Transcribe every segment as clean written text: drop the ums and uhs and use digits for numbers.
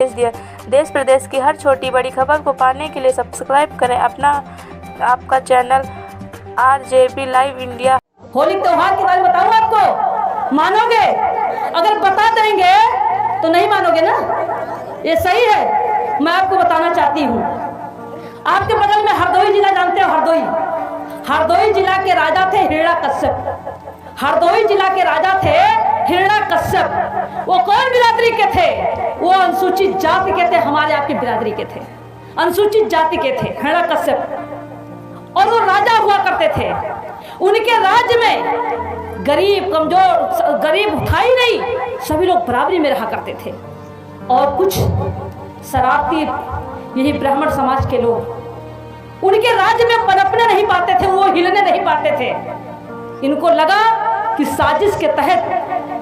भेज दिया। देश प्रदेश की हर छोटी बड़ी खबर को पाने के लिए सब्सक्राइब करें आपका channel RJP live India. Holi त्योहार के बारे में बताऊं आपको, मानोगे? अगर बता देंगे तो नहीं मानोगे ना, ये सही है। मैं आपको बताना चाहती हूँ, आपके बगल में हरदोई जिला जानते हो? हरदोई जिला के राजा थे हिरण्यकश्यप। हरदोई जिला के राजा थे हिरण्यकश्यप। वो कौन बिरादरी के थे? वो अनुसूचित जाति के थे, हमारे आपकी बिरादरी के थे, अनुसूचित जाति के थे हिरण्यकश्यप। और वो राजा हुआ करते थे। उनके राज्य में गरीब कमजोर गरीब था ही नहीं, सभी लोग बराबरी में रहा करते थे। और कुछ शरारती यही ब्राह्मण समाज के लोग उनके राज्य में पनपने नहीं पाते थे, वो हिलने नहीं पाते थे। इनको लगा कि साजिश के तहत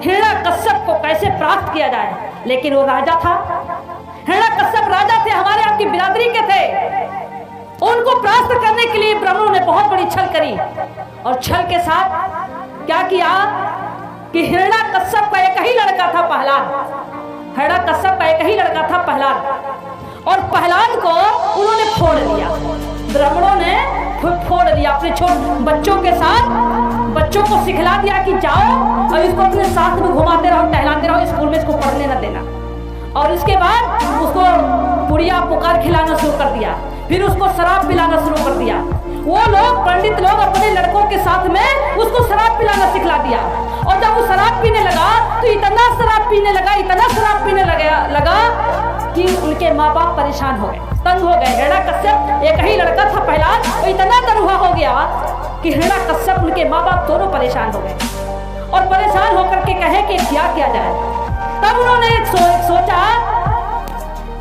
हिरण्यकश्यप को कैसे प्राप्त किया जाए, लेकिन वो राजा था, हिरण्यकश्यप राजा थे, हमारे आपकी बिरादरी के थे। उनको प्राप्त करने के लिए ब्राह्मणों ने बहुत बड़ी छल करी, और छल के साथ क्या किया कि हिरण्यकश्यप का एक ही लड़का था प्रहलाद। हिरण्यकश्यप का एक ही लड़का था प्रहलाद, और प्रहलाद को उन्होंने फोड़ दिया। ब्राह्मणों ने फोड़ दिया, अपने छोटे बच्चों के साथ बच्चों को सिखला दिया कि जाओ और इसको अपने साथ में घुमाते रहो, टहलाते रहो, स्कूल में इसको पढ़ने न देना। और उसके बाद उसको पुड़िया पुकार खिलाना शुरू कर दिया, फिर उसको शराब पिलाना शुरू कर दिया। वो लोग पंडित लोग अपने लड़कों के साथ में उसको शराब पिलाना सिखला दिया। और जब वो शराब पीने लगा तो इतना शराब पीने लगा कि उनके माँ बाप परेशान हो गए, तंग हो गए। हिरण्यकश्यप एक ही लड़का था प्रहलाद, वो इतना तरुआ हो गया कि हिरण्यकश्यप उनके माँ बाप दोनों परेशान हो गए। और परेशान होकर के कहे कि क्या किया जाए। तब उन्होंने एक सोचा,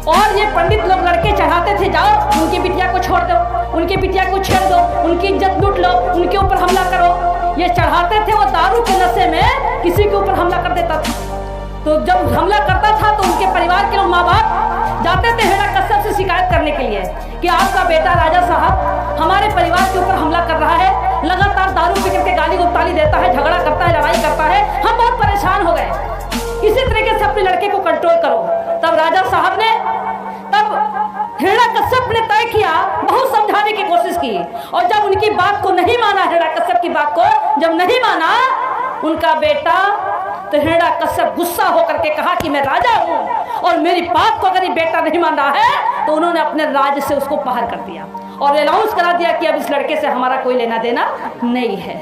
और ये पंडित लोग लड़के चढ़ाते थे, जाओ उनकी बिटिया को छोड़ दो, उनकी बिटिया को छेड़ दो, उनकी इज्जत लूट लो, उनके ऊपर हमला करो। ये चढ़ाते थे, वो दारू के नशे में किसी के ऊपर हमला कर देता था। तो जब हमला करता था तो उनके परिवार के लोग माँ बाप जाते थे हिरण्यकश्यप से शिकायत करने के लिए कि आपका बेटा राजा साहब हमारे परिवार के ऊपर हमला कर रहा है, लगातार दारू पी करके गाली गौताली देता है, झगड़ा करता है, लड़ाई करता है, हम बहुत परेशान हो गए, किसी तरीके से अपने लड़के को कंट्रोल करो। तब राजा साहब ने, तब हिरण्यकश्यप ने तय किया, बहुत समझाने की कोशिश की, और जब उनकी बात को नहीं माना, हिरण्यकश्यप की बात को जब नहीं माना उनका बेटा, तो हिरण्यकश्यप गुस्सा होकर के कहा कि मैं राजा हूँ और मेरी बात को अगर ये बेटा नहीं मान रहा है, तो उन्होंने अपने राज्य से उसको बाहर कर दिया और अनाउंस करा दिया कि अब इस लड़के से हमारा कोई लेना देना नहीं है।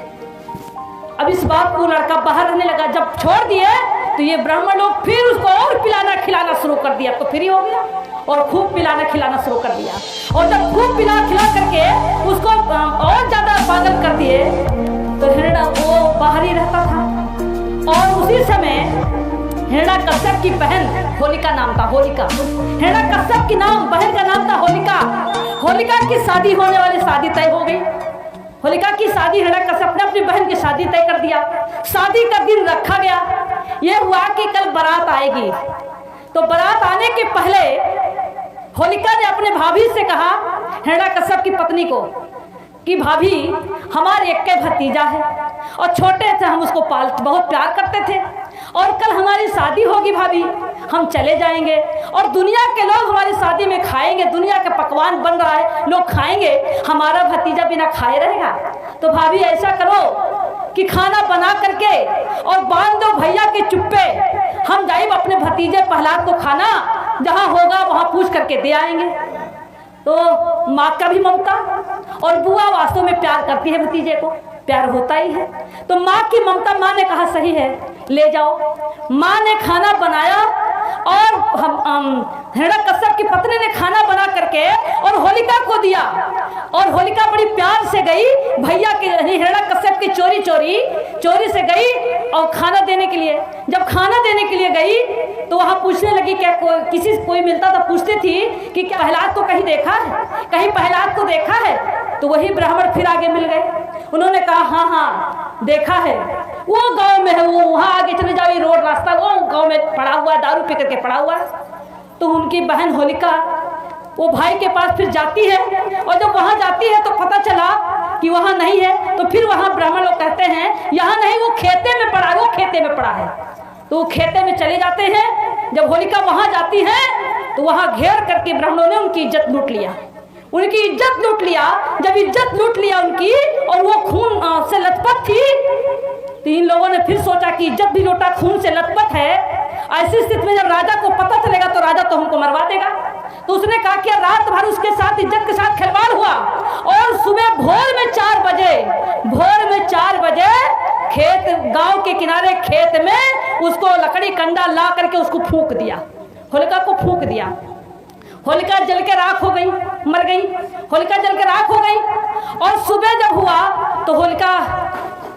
अब इस बात को लड़का बाहर रहने लगा। जब छोड़ दिए तो ये ब्राह्मण लोग फिर उसको और पिलाना खिलाना शुरू कर दिया, तो फ्री हो गया और खूब पिलाना खिलाना शुरू कर दिया। और जब खूब पिला खिला करके उसको और ज्यादा पागल कर दिए तो हिरण्य वो बाहर ही रहता था। और उसी समय हिरण्यकश्यप की बहन होलिका नाम था, होलिका, हिरण्यकश्यप की बहन का नाम था होलिका। होलिका की शादी होने वाली, शादी तय हो गई। होलिका की शादी, हिरण्यकश्यप ने अपनी बहन की शादी तय कर दिया। शादी का दिन रखा गया। यह हुआ कि कल बारात आएगी, तो बारात आने के पहले होलिका ने अपने भाभी से कहा, हिरण्यकश्यप की पत्नी को, कि भाभी हमारे एक के भतीजा है और छोटे से हम उसको बहुत प्यार करते थे, और कल हमारी शादी होगी भाभी, हम चले जाएंगे और दुनिया के लोग हमारी शादी में खाएंगे, दुनिया का पकवान बन रहा है, लोग खाएंगे, हमारा भतीजा बिना खाए रहेगा। तो भाभी ऐसा करो कि खाना बना करके और बांध दो भैया के चुप्पे, हम जाए अपने भतीजे प्रहलाद को खाना जहाँ होगा वहाँ पूछ करके दे आएंगे। तो माँ का भी ममता, और बुआ वास्तव में प्यार करती है भतीजे को, प्यार होता ही है, तो माँ की ममता, माँ ने कहा सही है, ले जाओ। माँ ने खाना बनाया और हिरण्यकश्यप की पत्नी ने खाना बना करके और होलिका को दिया, और होलिका बड़ी प्यार से गई भैया के हिरण्यकश्यप की चोरी से गई और खाना देने के लिए। जब खाना देने के लिए गई तो वहाँ पूछने लगी, क्या कोई मिलता था, पूछती थी कि क्या प्रहलाद को कहीं देखा है, कहीं प्रहलाद को देखा है? तो वही ब्राह्मण फिर आगे मिल गए। उन्होंने कहा हाँ देखा है, वो गांव में है, वो वहाँ आगे चले जाओ, ये रोड रास्ता वो गांव में पड़ा हुआ है, दारू पी करके पड़ा हुआ है। तो उनकी बहन होलिका वो भाई के पास फिर जाती है, और जब वहाँ जाती है तो पता चला कि वहाँ नहीं है। तो फिर वहाँ ब्राह्मण लोग कहते हैं यहाँ नहीं, वो खेते में पड़ा है, वो खेते में पड़ा है। तो वो खेते में चले जाते हैं। जब होलिका वहां जाती है वहां घेर करके ब्राह्मणों ने उनकी इज्जत लूट लिया, उनकी इज्जत लूट लिया। जब इज्जत लूट लिया उनकी और वो खून से लथपथ थी, तो इन लोगों ने फिर सोचा कि इज्जत भी लूटा, खून से लथपथ है, ऐसी स्थिति में जब राजा को पता चलेगा तो राजा तो हमको मरवा देगा। तो उसने कहा कि रात भर उसके साथ इज्जत के साथ खिलवाड़ हुआ और सुबह भोर में 4 बजे खेत, गांव के किनारे खेत में उसको लकड़ी कंडा ला करके उसको फूंक दिया, होलिका को फूंक दिया। होलिका जल के राख हो गई, मर गई, होलिका जल के राख हो गई। और सुबह जब हुआ तो होलिका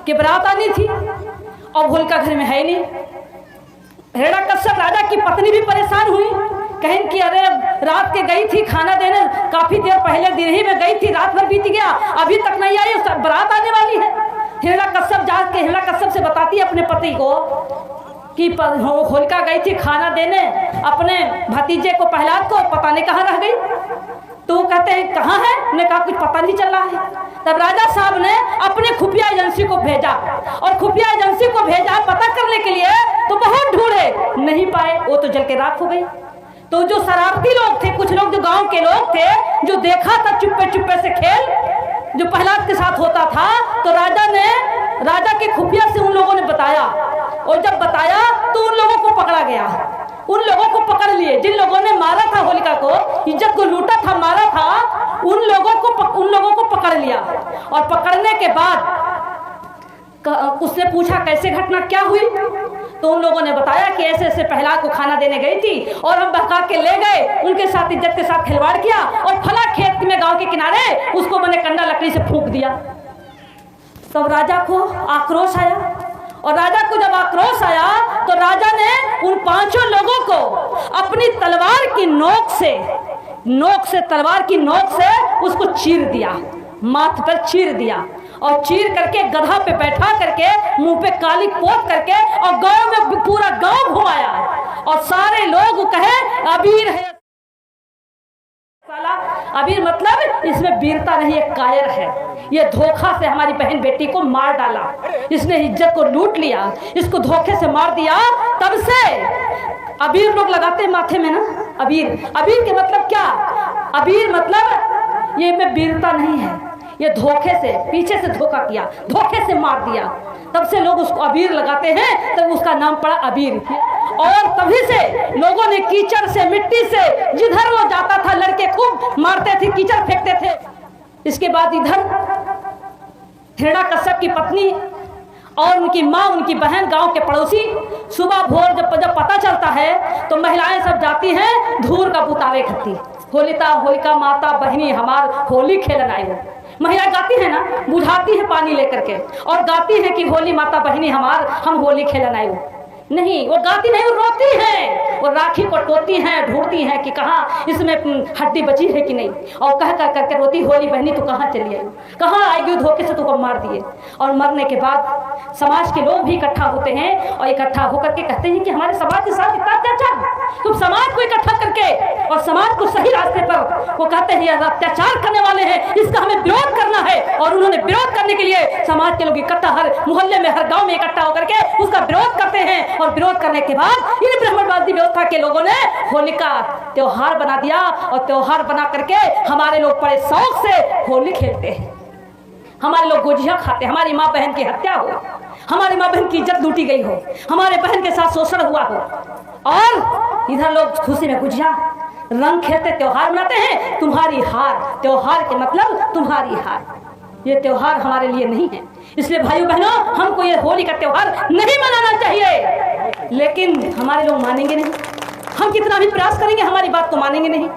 की बारात आनी थी और होलिका घर में है नहीं। हिरण्यकश्यप राजा की पत्नी भी परेशान हुई, कहें कि अरे रात के गई थी खाना देने, काफी देर पहले दिन ही में गई थी, रात भर बीत गया, अभी तक नहीं आई, बारात आने वाली है। हिरण्यकश्यप जाके हिरण्यकश्यप से बताती है अपने पति को कि होलिका गई थी खाना देने अपने भतीजे को प्रहलाद को, पता नहीं कहाँ रह गई। तो वो कहते हैं कहाँ है, उन्होंने कहा कुछ पता नहीं चल रहा है। तब राजा साहब ने अपने खुफिया एजेंसी को भेजा और खुफिया एजेंसी को भेजा पता करने के लिए, तो बहुत ढूंढे, नहीं पाए, वो तो जल के राख हो गई। तो जो शरारती लोग थे, कुछ लोग जो गांव के लोग थे, जो देखा था चुप्पे चुप्पे से खेल जो प्रहलाद के साथ होता था, तो राजा के खुफिया से उन लोगों ने बताया, और जब बताया तो उन लोगों को पकड़ा गया। उन लोगों को पकड़ लिए जिन लोगों ने मारा था होलिका को, इज्जत को लूटा था, मारा था, उन लोगों को पकड़ लिया। और पकड़ने के बाद उसने पूछा कैसे घटना क्या हुई, तो उन लोगों ने बताया कि ऐसे ऐसे प्रहलाद को खाना देने गई थी और हम बहका के ले गए, उनके साथ इज्जत के साथ खिलवाड़ किया और फला खेत में गांव के किनारे उसको मैंने कंडा लकड़ी से फूंक दिया। तब राजा को आक्रोश आया, और राजा को जब आक्रोश आया तो राजा ने उन 5 लोगों को अपनी तलवार की नोक से तलवार की नोक से उसको चीर दिया, माथ पर चीर दिया, और चीर करके गधा पे बैठा करके मुंह पे काली पोत करके और गांव में पूरा गांव घुमाया और सारे लोग कहे अबीर है। अबीर मतलब इसमें वीरता नहीं, एक कायर है, ये धोखा से हमारी बहन बेटी को मार डाला, इसने इज्जत को लूट लिया, इसको धोखे से मार दिया। तब से अबीर लोग लगाते माथे में ना, अबीर के मतलब क्या, अबीर मतलब ये में वीरता नहीं है, ये धोखे से, पीछे से धोखा किया, धोखे से मार दिया, तब से लोग उसको अबीर लगाते हैं, तब उसका नाम पड़ा अबीर। और तभी से लोगों ने कीचड़ से, मिट्टी से, जिधर वो जाता था लड़के खूब मारते थे, कीचड़ फेंकते थे। इसके बाद इधर हिरण्यकश्यप की पत्नी और उनकी माँ, उनकी बहन, गांव के पड़ोसी, सुबह भोर जब पता चलता है तो महिलाएं सब जाती हैं धूर का बुतावे खत्ती, होलिका माता बहनी हमार होली खेलन आई हो। महिला गाती है ना, बुझाती है पानी लेकर के और गाती है कि होली माता बहनी हमार, हम होली खेलन आई हो। नहीं, वो गाती नहीं, वो रोती है, वो राखी को टोती हैं, ढूंढती हैं कि कहाँ इसमें हड्डी बची है कि नहीं, और कह कर करके रोती, होली बहनी तू कहाँ चली आई, कहाँ आएगी, धोखे से तुमको मार दिए। और मरने के बाद समाज के लोग भी इकट्ठा होते हैं और इकट्ठा होकर के कहते हैं कि हमारे समाज के साथ इतना अत्याचार, तुम समाज को इकट्ठा करके और समाज को सही रास्ते पर, वो कहते हैं अत्याचार करने वाले हैं, इसका हमें विरोध करना है। और उन्होंने विरोध करने के लिए समाज के लोग इकट्ठा, हर मोहल्ले में, हर गाँव में इकट्ठा होकर के उसका विरोध करते हैं। और विरोध करने के बाद इन ब्राह्मणवादी व्यवस्था के लोगों ने होलिका त्योहार बना दिया, और त्योहार बना करके हमारे लोग बड़े शौक से होली खेलते हैं, हमारे लोग गुजिया खाते, हमारी माँ बहन की हत्या हो, हमारी माँ बहन की इज्जत लूटी गई हो, हमारे बहन के साथ शोषण हुआ हो, और इधर लोग खुशी में गुजिया रंग खेलते, त्योहार मनाते हैं। तुम्हारी हार, त्योहार के मतलब तुम्हारी हार, ये त्योहार हमारे लिए नहीं है। इसलिए भाइयों बहनों, हमको ये होली का त्योहार नहीं मनाना चाहिए, लेकिन हमारे लोग मानेंगे नहीं, हम कितना भी प्रयास करेंगे हमारी बात को मानेंगे नहीं।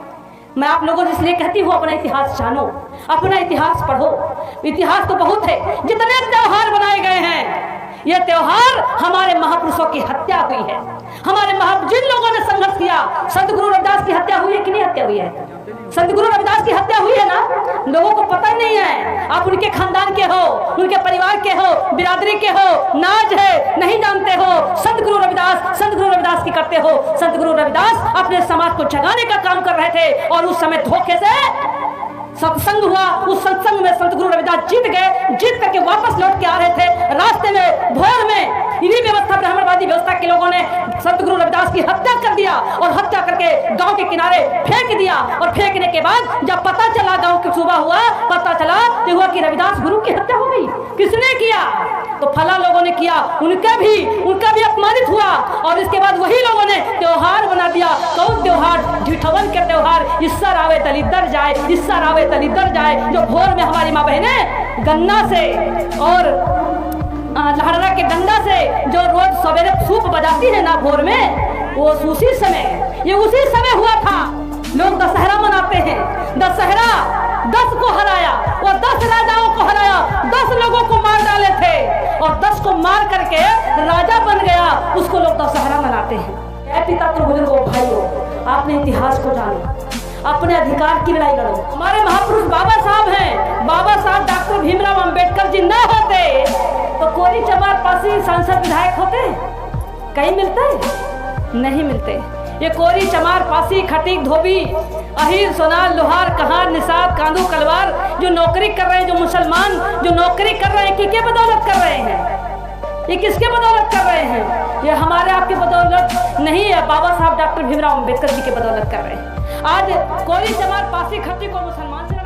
मैं आप लोगों से इसलिए कहती हूँ, अपना इतिहास जानो, अपना इतिहास पढ़ो, इतिहास तो बहुत है, जितने त्योहार बनाए गए हैं, ये त्योहार हमारे महापुरुषों की हत्या हुई है, हमारे जिन लोगों ने संघर्ष किया, संत गुरु रविदास की हत्या हुई है कि नहीं हत्या हुई है, संत गुरु रविदास की हत्या हुई है ना, लोगों को पता नहीं है, आप उनके खानदान के हो, उनके परिवार के हो, बिरादरी के हो, नाज है, नहीं जानते हो, संत गुरु रविदास की करते हो। संत गुरु रविदास अपने समाज को जगाने का काम कर रहे थे, और उस समय धोखे से सत्संग हुआ, उस सत्संग में संत गुरु रविदास जीत गए, जीत करके वापस लौट के आ रहे थे, रास्ते में भोर में इन्हीं व्यवस्था, ब्राह्मणवादी व्यवस्था के लोगों ने संत गुरु रविदास की हत्या कर दिया और हत्या करके गांव के किनारे फेंक दिया। और फेंकने के बाद जब पता चला, गांव की सुबह हुआ, पता चला कि हुआ कि रविदास गुरु की हत्या हो गई। किसने किया? तो फला लोगों ने किया। उनका भी अपमानित हुआ। और इसके बाद वही लोगों ने त्योहार बना दिया। कौन त्योहार? झिठवन के त्योहार। इस्सर आवे तलिद्दर जाए, इस्सर आवे तलिद्दर जाए। जो भोर में हमारी माँ बहनें गन्ना से और लहड़ा के डंडा से जो रोज सवेरे सूप बजाती है ना भोर में, वो उसी समय हुआ था। लोग दशहरा मनाते हैं। दशहरा 10 को हराया, वो 10 राजाओं को हराया, 10 लोगों को मार डाले थे और 10 को मार करके राजा बन गया। उसको लोग दशहरा मनाते हैं। पिता तो बुजुर्गों, भाइयों, आपने इतिहास को जानो, अपने अधिकार की लड़ाई लड़ो। हमारे महापुरुष बाबा साहब हैं। बाबा साहब डॉक्टर भीमराव अंबेडकर जी न होते तो कोरी चमार पासी सांसद विधायक होते? कहीं मिलते? नहीं मिलते। ये कोरी चमार पासी खटीक धोबी अहीर सोनार लोहार कहार निषाद कांदू कलवार जो नौकरी कर रहे हैं, जो मुसलमान जो नौकरी कर रहे हैं, किसके बदौलत कर रहे हैं? ये किसके बदौलत कर रहे हैं? ये हमारे आपके बदौलत नहीं है, बाबा साहब डॉक्टर भीमराव अंबेडकर जी के बदौलत कर रहे हैं। आज कोरी चमार पासी खटीक को मुसलमान से